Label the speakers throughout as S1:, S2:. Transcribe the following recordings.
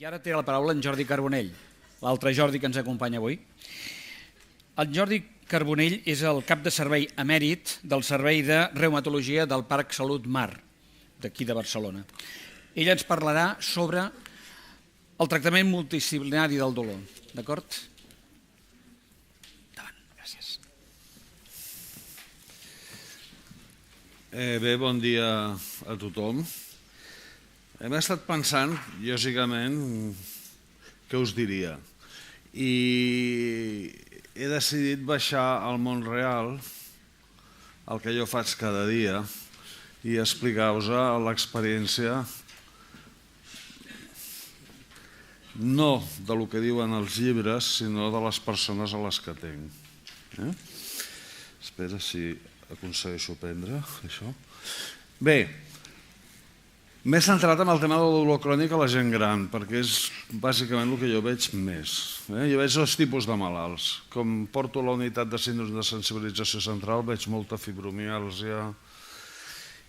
S1: I ara té la paraula en Jordi Carbonell, l'altre Jordi que ens acompanya avui. El Jordi Carbonell és el cap de servei emèrit del Servei de Reumatologia del Parc Salut Mar, d'aquí de Barcelona. Ell ens parlarà sobre el tractament multidisciplinari del dolor. D'acord? Endavant, gràcies.
S2: Bé, bon dia a tothom. Hem estat pensant, lògicament, què us diria. I he decidit baixar al món real, el que jo faig cada dia, i explicar-vos l'experiència no del que diuen els llibres, sinó de les persones a les que atenc. Espera si aconsegueixo prendre això. Bé, m'he centrat en el tema del dolor crònic a la gent gran, perquè és bàsicament el que jo veig més. Jo veig dos tipus de malalts. Com porto la unitat de síndromes de sensibilització central, veig molta fibromiàlgia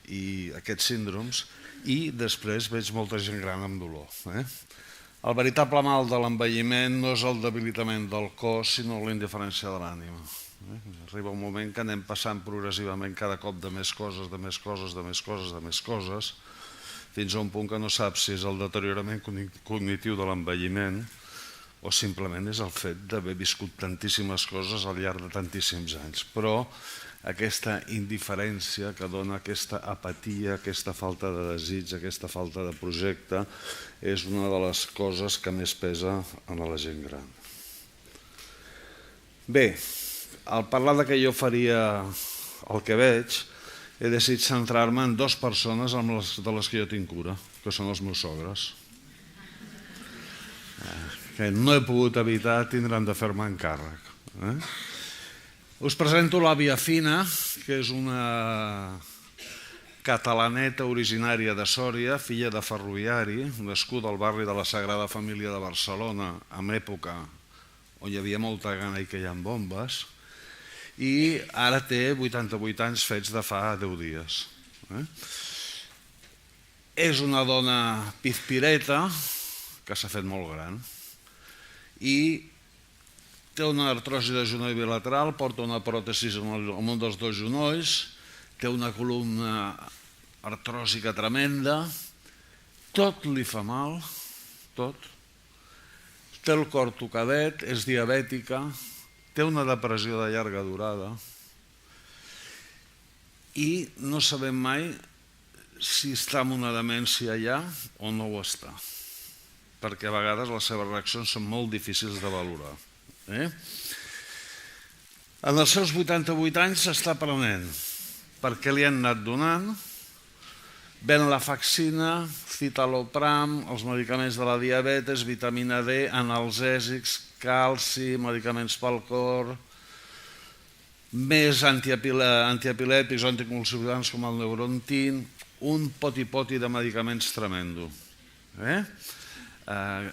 S2: i aquests síndromes, i després veig molta gent gran amb dolor. El veritable mal de l'envelliment no és el debilitament del cos, sinó la indiferència de l'ànima. Arriba un moment que anem passant progressivament cada cop de més coses, de més coses, de més coses, de més coses, fins a un punt que no saps si és el deteriorament cognitiu de l'envelliment o simplement és el fet d'haver viscut tantíssimes coses al llarg de tantíssims anys. Però aquesta indiferència que dona aquesta apatia, aquesta falta de desig, aquesta falta de projecte, és una de les coses que més pesa en la gent gran. Bé, al parlar que jo faria el que veig, he decidit centrar-me en dues persones de les que jo tinc cura, que són els meus sogres, que no he pogut evitar tindran de fer-me encàrrec. Us presento l'àvia Fina, que és una catalaneta originària de Sòria, filla de ferroviari, nascuda al barri de la Sagrada Família de Barcelona, en època on hi havia molta gana i que hi ha bombes, i ara té 88 anys fets de fa 10 dies. És una dona pizpireta que s'ha fet molt gran i té una artrosi de genoll bilateral, porta una pròtesi en un dels dos genolls, té una columna artròsica tremenda, tot li fa mal, tot. Té el cor tocadet, és diabètica, té una depressió de llarga durada i no sabem mai si està en una demència ja o no ho està, perquè a vegades les seves reaccions són molt difícils de valorar. En els seus 88 anys s'està prenent, perquè li han anat donant, venlafaxina, citalopram, els medicaments de la diabetes, vitamina D, analgèsics, calci, medicaments pel cor, més antiepilèptics o anticonvulsivants com el Neurontin, un poti-poti de medicaments tremendo.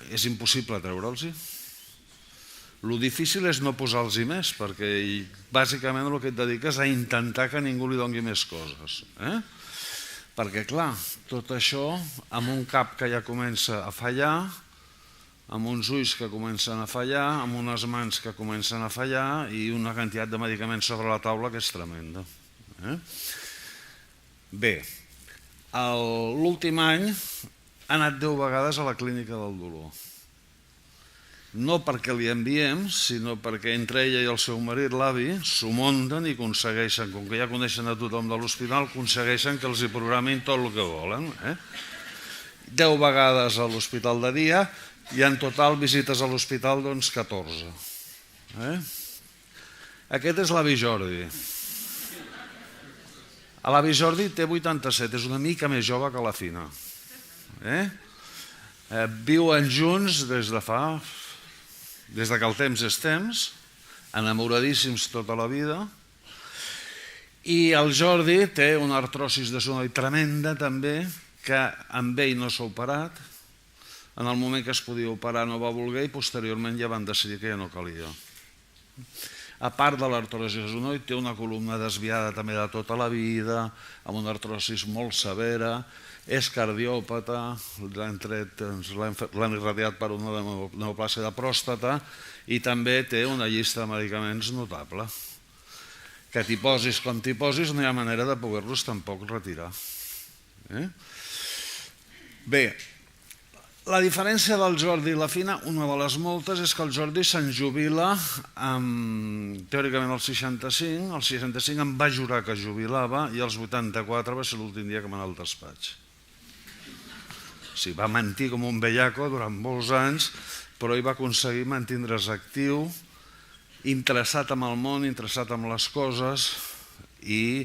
S2: És impossible treure'ls-hi. El difícil és no posar-los-hi més, perquè bàsicament el que et dediques a intentar que ningú li doni més coses. Perquè, clar, tot això amb un cap que ja comença a fallar, amb uns ulls que comencen a fallar, amb unes mans que comencen a fallar i una quantitat de medicaments sobre la taula que és tremenda. Bé, l'últim any ha anat 10 vegades a la clínica del dolor. No perquè li enviem, sinó perquè entre ella i el seu marit, l'avi, s'ho munten i aconsegueixen, com que ja coneixen a tothom de l'hospital, aconsegueixen que els hi programin tot el que volen. 10 vegades a l'hospital de dia i en total visites a l'hospital 14. Aquest és l'avi Jordi. L'avi Jordi té 87, és una mica més jove que la Fina. Viuen junts des que el temps és temps, enamoradíssims tota la vida, i el Jordi té una artrosis de genoll tremenda també, que amb ell no s'ha operat, en el moment que es podia operar no va voler i posteriorment ja van decidir que ja no calia. A part de l'artrosi esquenoide, té una columna desviada també de tota la vida, amb una artrosis molt severa, és cardiòpata, l'han irradiat per una neoplàsia de pròstata i també té una llista de medicaments notable, que t'hi posis com t'hi posis no hi ha manera de poder-los tampoc retirar. Bé, la diferència del Jordi i la Fina, una de les moltes, és que el Jordi se'n jubila teòricament als 65, als 65 em va jurar que jubilava i als 84 va ser l'últim dia que m'anava al despatx. Sí, va mentir com un bellaco durant molts anys, però ell va aconseguir mantindre's actiu, interessat en el món, interessat en les coses i,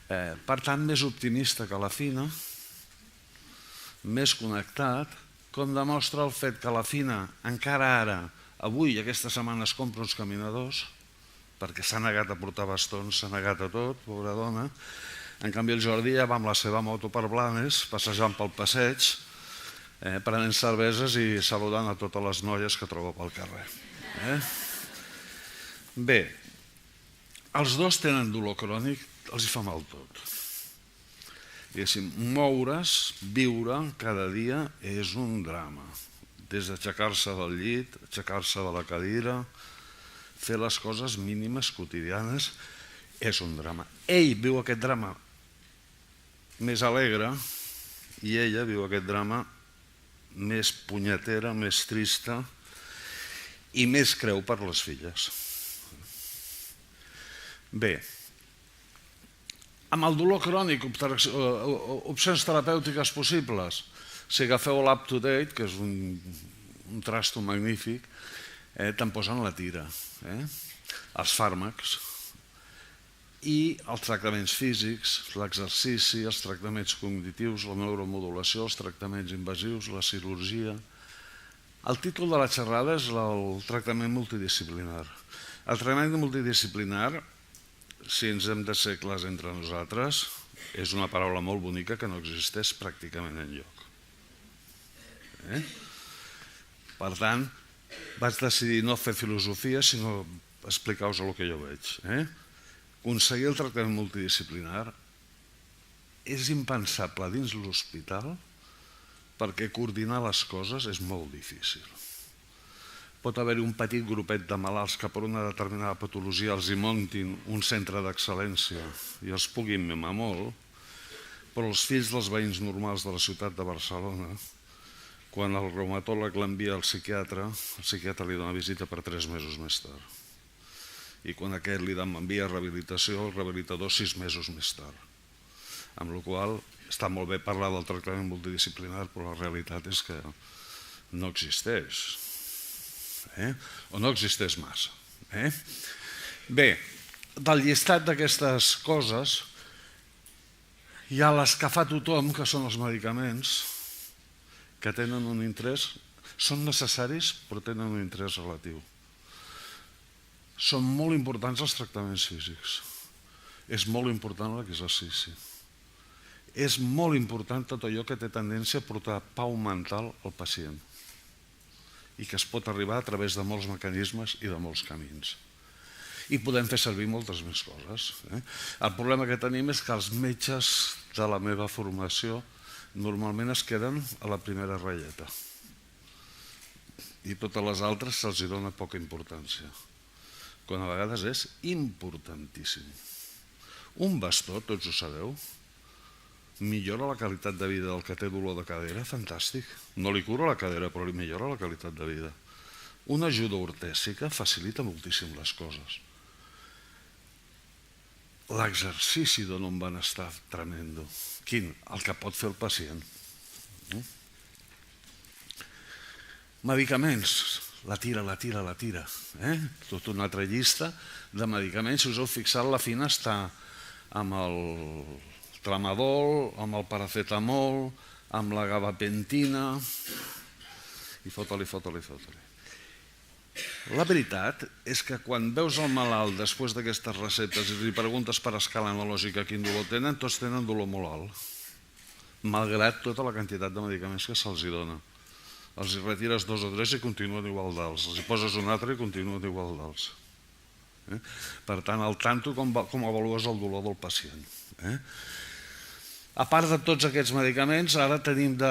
S2: per tant, més optimista que la Fina, més connectat, com demostra el fet que la Fina encara ara, avui, aquesta setmana, es compra uns caminadors, perquè s'ha negat a portar bastons, s'ha negat a tot, pobra dona. En canvi, el Jordi ja va amb la seva moto per Blanes, passejant pel passeig, prenent cerveses i saludant a totes les noies que troba pel carrer. Bé, els dos tenen dolor crònic, els hi fa mal tot. Diguéssim, moure's, viure cada dia és un drama. Des d'aixecar-se del llit, aixecar-se de la cadira, fer les coses mínimes, quotidianes, és un drama. Ell viu aquest drama més alegre i ella viu aquest drama més punyetera, més trista i més creu per les filles. Bé, amb el dolor crònic, opcions terapèutiques possibles. Si agafeu l'UpToDate, que és un trasto magnífic, te'n posen la tira. Els fàrmacs i els tractaments físics, l'exercici, els tractaments cognitius, la neuromodulació, els tractaments invasius, la cirurgia. El títol de la xerrada és el tractament multidisciplinar. El tractament multidisciplinar, si ens hem de ser clars entre nosaltres, és una paraula molt bonica que no existeix pràcticament enlloc. Per tant, vaig decidir no fer filosofia, sinó explicar-vos el que jo veig. Aconseguir el tractament multidisciplinar és impensable dins l'hospital perquè coordinar les coses és molt difícil. Pot haver-hi un petit grupet de malalts que per una determinada patologia els hi muntin un centre d'excel·lència i els puguin mimar molt, però els fills dels veïns normals de la ciutat de Barcelona, quan el reumatòleg l'envia al psiquiatre, el psiquiatre li dona visita per 3 mesos més tard. I quan aquest li envia a rehabilitació, el rehabilitador 6 mesos més tard. Amb la qual cosa està molt bé parlar del tractament multidisciplinar, però la realitat és que no existeix. O no existeix massa. Bé, del llistat d'aquestes coses hi ha les que fa tothom, que són els medicaments, que tenen un interès, són necessaris però tenen un interès relatiu. Són molt importants els tractaments físics, és molt important l'exercici, és molt important tot allò que té tendència a portar pau mental al pacient i que es pot arribar a través de molts mecanismes i de molts camins. I podem fer servir moltes més coses. El problema que tenim és que els metges de la meva formació normalment es queden a la primera ratlleta i totes les altres se'ls dona poca importància, quan a vegades és importantíssim. Un bastó, tots ho sabeu, millora la qualitat de vida del que té dolor de cadera, fantàstic. No li cura la cadera, però li millora la qualitat de vida. Una ajuda ortèsica facilita moltíssim les coses. L'exercici dona un benestar tremendo. Quin? El que pot fer el pacient. Medicaments, la tira. Tota una altra llista de medicaments. Si us heu fixat, la Fina està amb el tramadol, amb el paracetamol, amb la gabapentina i fota-li. La veritat és que quan veus el malalt després d'aquestes receptes i li preguntes per escala analògica quin dolor tenen, tots tenen dolor molt alt, malgrat tota la quantitat de medicaments que se'ls dona. Els hi retires 2 o 3 i continuen igual d'alts, els hi poses un altre i continuen igual d'alts. Per tant, al tanto com avalues el dolor del pacient. A part de tots aquests medicaments, ara tenim de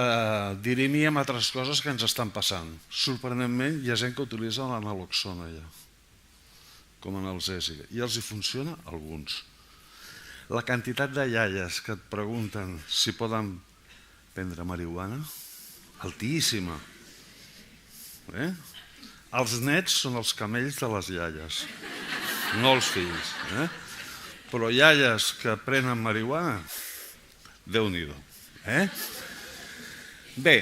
S2: dirimir amb altres coses que ens estan passant. Sorprenentment, hi ha gent que utilitza l'analoxona ja, com analgèsica, i els hi funciona alguns. La quantitat de iaies que et pregunten si poden prendre marihuana, altíssima. Els nets són els camells de les iaies, no els fills. Però iaies que prenen marihuana, Déu-n'hi-do. Bé,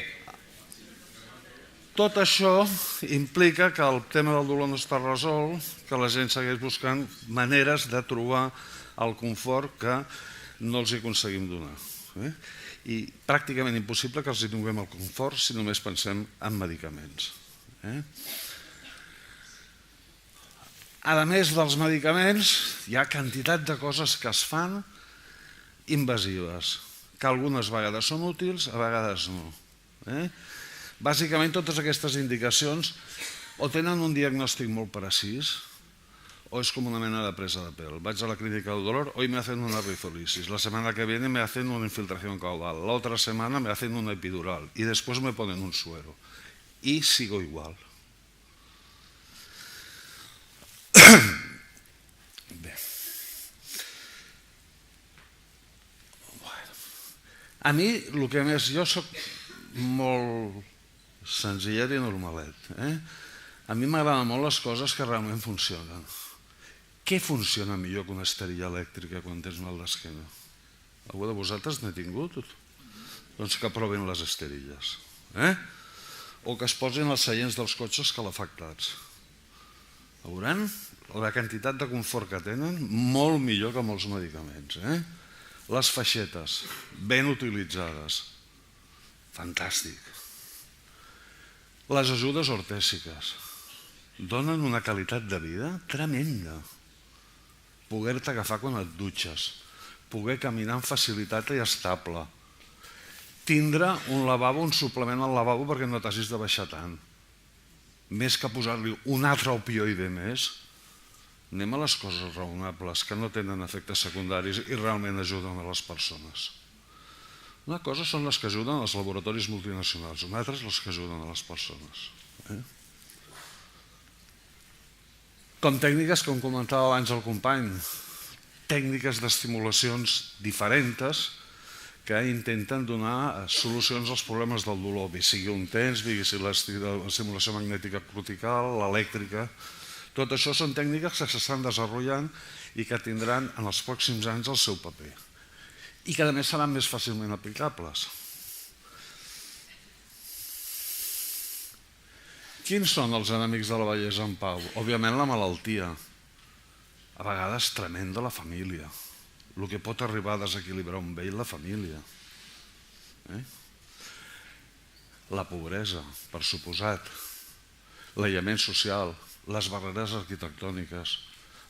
S2: tot això implica que el tema del dolor no està resolt, que la gent segueix buscant maneres de trobar el confort que no els hi aconseguim donar. I pràcticament impossible que els hi donem el confort si només pensem en medicaments. A més dels medicaments, hi ha quantitat de coses que es fan invasives, que algunes vegades són útils, a vegades no. Bàsicament totes aquestes indicacions o tenen un diagnòstic molt precís o és com una mena de presa de pèl. Vaig a la clínica del dolor, hoy me hacen una rizolisis, la semana que viene me hacen una infiltración caudal, la otra semana me hacen una epidural y después me ponen un suero. Y sigo igual. Bé. A mi, el que més, jo soc molt senzillet i normalet. A mi m'agraden molt les coses que realment funcionen. Què funciona millor que una esterilla elèctrica quan tens mal d'esquena? Algú de vosaltres n'he tingut? Doncs que provin les esterilles. O que es posin els seients dels cotxes calefactats. Veuran la quantitat de confort que tenen, molt millor que molts medicaments. Les feixetes, ben utilitzades, fantàstic. Les ajudes ortèsiques donen una qualitat de vida tremenda. Poder-te agafar quan et dutxes, poder caminar amb facilitat i estable, tindre un lavabo, un suplement al lavabo perquè no t'hagis de baixar tant. Més que posar-li un altre opioide més, anem a les coses raonables que no tenen efectes secundaris i realment ajuden a les persones. Una cosa són les que ajuden als laboratoris multinacionals, una altra és les que ajuden a les persones. Com tècniques, com comentava abans el company, tècniques d'estimulacions diferents que intenten donar solucions als problemes del dolor, sigui un TENS, sigui l'estimulació magnètica cortical, l'elèctrica. Tot això són tècniques que s'estan desenvolupant i que tindran en els pròxims anys el seu paper i que a més seran més fàcilment aplicables. Quins són els enemics de la bellesa en pau? Òbviament la malaltia, a vegades tremenda la família, el que pot arribar a desequilibrar un vell la família. La pobresa, per suposat, l'aïllament social, les barreres arquitectòniques,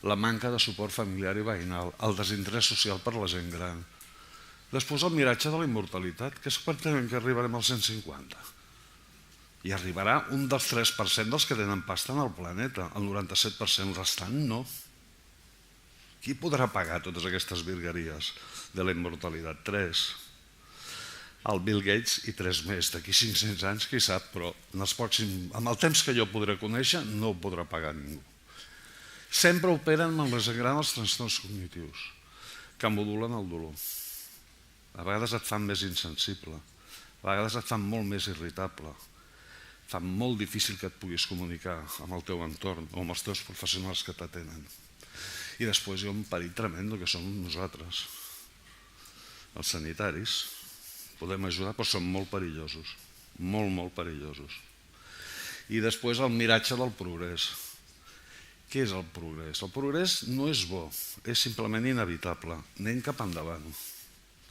S2: la manca de suport familiar i veïnal, el desinterès social per la gent gran. Després el miratge de la immortalitat, que és pràcticament que arribarem als 150. I arribarà un dels 3% dels que tenen pasta en el planeta, el 97% restant no. Qui podrà pagar totes aquestes virgueries de la immortalitat? 3. El Bill Gates i 3 més. D'aquí 500 anys, qui sap, però amb el temps que jo podré conèixer no ho podrà pagar ningú. Sempre operen amb les grans trastorns cognitius, que modulen el dolor. A vegades et fan més insensible, a vegades et fan molt més irritable, fan molt difícil que et puguis comunicar amb el teu entorn o amb els teus professionals que t'atenen. I després hi ha un perill tremendo que som nosaltres, els sanitaris. Podem ajudar, però són molt perillosos, molt perillosos. I després el miratge del progrés. Què és el progrés? El progrés no és bo, és simplement inevitable. Anem cap endavant.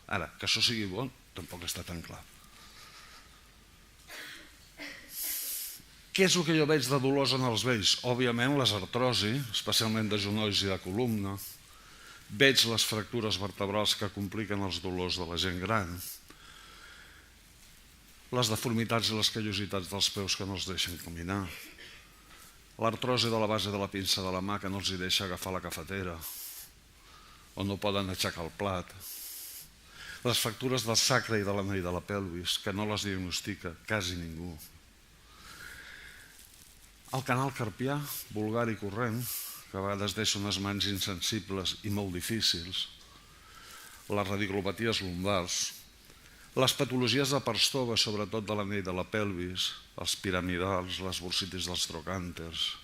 S2: Ara, que això sigui bo, tampoc està tan clar. Què és el que jo veig de dolors en els vells? Òbviament les artrosi, especialment de genolls i de columna. Veig les fractures vertebrals que compliquen els dolors de la gent gran. Les deformitats i les callositats dels peus que no els deixen caminar. l'artrosi de la base de la pinça de la mà que no els deixa agafar la cafetera, o no poden aixecar el plat, les fractures del sacre i de l'anell de la pelvis, que no les diagnostica quasi ningú, el canal carpià, vulgar i corrent, que a vegades deixa unes mans insensibles i molt difícils, les radiculopaties lumbars, les patologies de Parstova, sobretot de l'anell de la pelvis, els piramidals, les bursitis dels trocànters,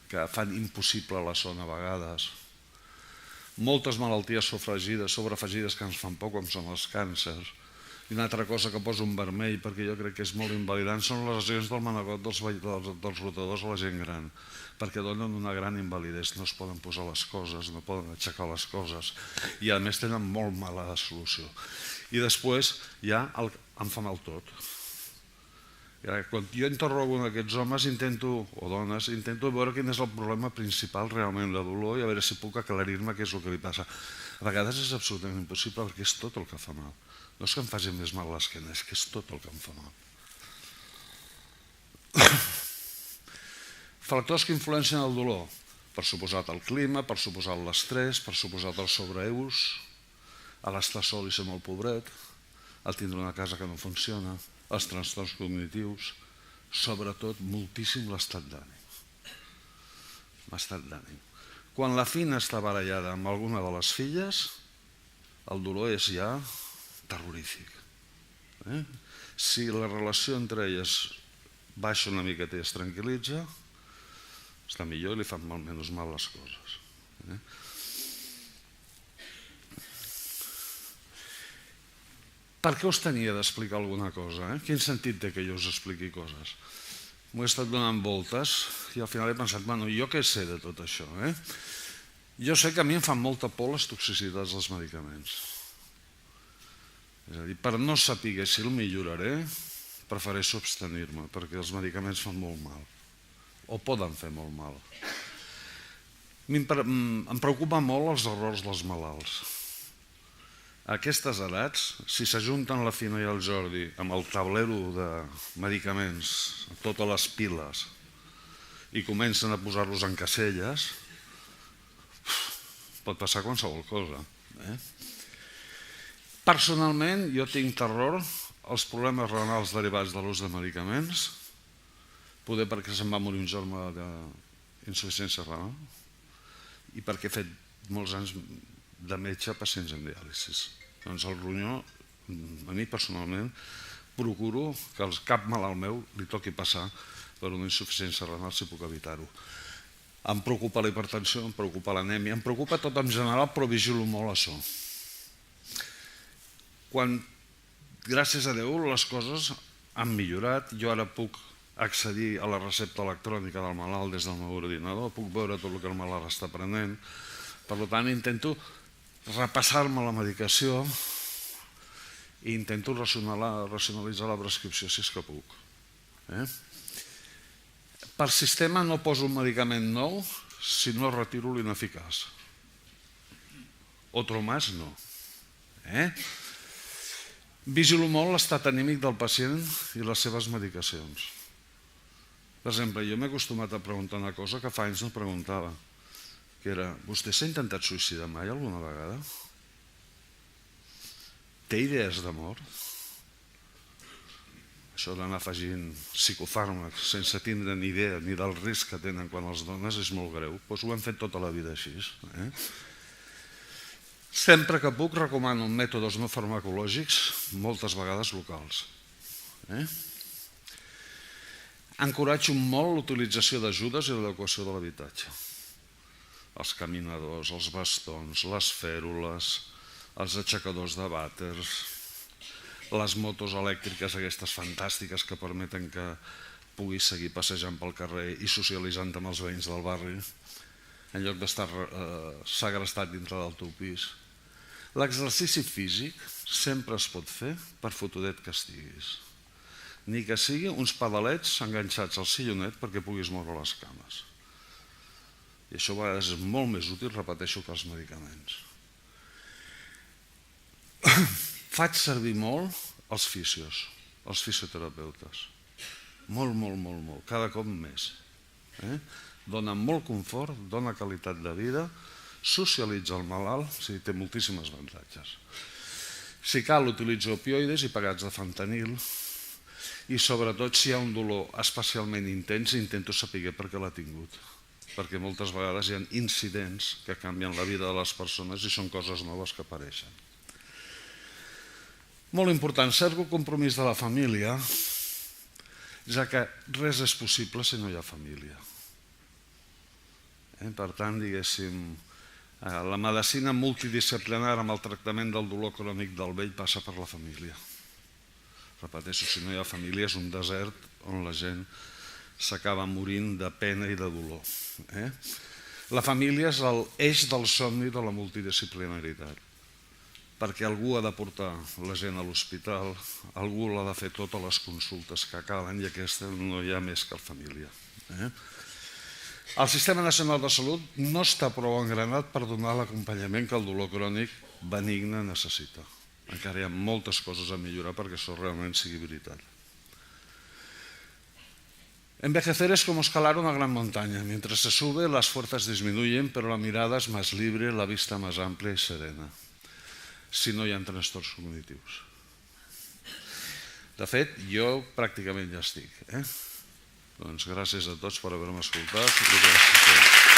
S2: que fan impossible la son a vegades, moltes malalties sobreafegides que ens fan por, com són els càncers. I una altra cosa que poso en vermell, perquè jo crec que és molt invalidant, són les lesions del manegot dels rotadors a la gent gran, perquè donen una gran invalidesa, no es poden posar les coses, no poden aixecar les coses, i a més tenen molt mala solució. I després ja em fa mal tot. Quan jo interrogo aquests homes o dones, intento veure quin és el problema principal realment de dolor i a veure si puc aclarir-me què és el que li passa. A vegades és absolutament impossible perquè és tot el que fa mal. No és que em faci més mal l'esquena, és que és tot el que em fa mal. Factors que influencien el dolor. Per suposat el clima, per suposat l'estrès, per suposat el sobreús, l'estar sol i ser molt pobret, el tindre una casa que no funciona, els trastorns cognitius, sobretot moltíssim l'estat d'ànim. L'estat d'ànim. Quan la Fina està barallada amb alguna de les filles, el dolor és ja terrorífic. Si la relació entre elles baixa una miqueta i es tranquil·litza, està millor i li fan menys mal les coses. Per què us tenia d'explicar alguna cosa? Quin sentit té que jo us expliqui coses? M'ho he estat donant voltes i al final he pensat, bueno, jo què sé de tot això? Jo sé que a mi em fan molta por les toxicitats dels medicaments. És a dir, per no saber si el milloraré, prefereixo abstenir-me, perquè els medicaments fan molt mal, o poden fer molt mal. Em preocupen molt els errors dels malalts. A aquestes edats, si s'ajunten la Fina i el Jordi amb el tablero de medicaments, totes les piles, i comencen a posar-los en caselles, pot passar qualsevol cosa. Personalment, jo tinc terror als problemes renals derivats de l'ús de medicaments, poder perquè se'm va morir un germà d'insuficiència renal i perquè he fet molts anys de metge a pacients en diàlisis. Doncs el ronyó, a mi personalment, procuro que cap malalt meu li toqui passar per una insuficiència renal si puc evitar-ho. Em preocupa la hipertensió, em preocupa l'anèmia, em preocupa tot en general, però vigilo molt això. Quan, gràcies a Déu, les coses han millorat, jo ara puc accedir a la recepta electrònica del malalt des del meu ordinador, puc veure tot el que el malalt està prenent, per tant intento repassar-me la medicació i intento racionalitzar la prescripció si és que puc. Per sistema no poso un medicament nou si no retiro l'ineficaç. Otro más no. Vigilo molt l'estat anímic del pacient i les seves medicacions. Per exemple, jo m'he acostumat a preguntar una cosa que fa anys no preguntava, que era, vostè s'ha intentat suïcidar mai alguna vegada? Té idees de mort? Això d'anar afegint psicofàrmacs sense tindre ni idea ni del risc que tenen quan els dones és molt greu. Doncs ho hem fet tota la vida així. Sempre que puc recomano mètodes no farmacològics, moltes vegades locals. Encoratjo molt l'utilització d'ajudes i l'adequació de l'habitatge. Els caminadors, els bastons, les fèrules, els aixecadors de vàters, les motos elèctriques aquestes fantàstiques que permeten que puguis seguir passejant pel carrer i socialitzant amb els veïns del barri, en lloc d'estar segrestat dintre del teu pis. L'exercici físic sempre es pot fer per fotudet que estiguis. Ni que sigui uns pedalets enganxats al sillonet perquè puguis moure les cames. I això a vegades és molt més útil, repeteixo, que els medicaments. Faig servir molt els fisios, els fisioterapeutes. Molt, molt, molt, molt. Cada cop més. Dona molt confort, dona qualitat de vida, socialitza el malalt, o sigui, té moltíssims avantatges. Si cal, utilitza opioides i pegats de fentanil, i sobretot si hi ha un dolor especialment intens, intento saber per què l'ha tingut, perquè moltes vegades hi ha incidents que canvien la vida de les persones i són coses noves que apareixen. Molt important, cert compromís de la família, ja que res és possible si no hi ha família. Per tant, diguéssim, la medicina multidisciplinària amb el tractament del dolor crònic del vell passa per la família. Repeteixo, si no hi ha família és un desert on la gent s'acaba morint de pena i de dolor. La família és l'eix del somni de la multidisciplinaritat, perquè algú ha de portar la gent a l'hospital, algú l'ha de fer totes les consultes que calen i aquesta no hi ha més que la família. El Sistema Nacional de Salut no està prou engranat per donar l'acompanyament que el dolor crònic benigne necessita. Encara hi ha moltes coses a millorar perquè això realment sigui veritat. Envejecer es como escalar una gran montaña. Mientras se sube, las fuerzas disminuyen, pero la mirada es más libre, la vista más amplia y serena. Si no hi ha trastorns cognitius. De fet, jo pràcticament ja estic. Doncs gràcies a tots per haver-me escoltat.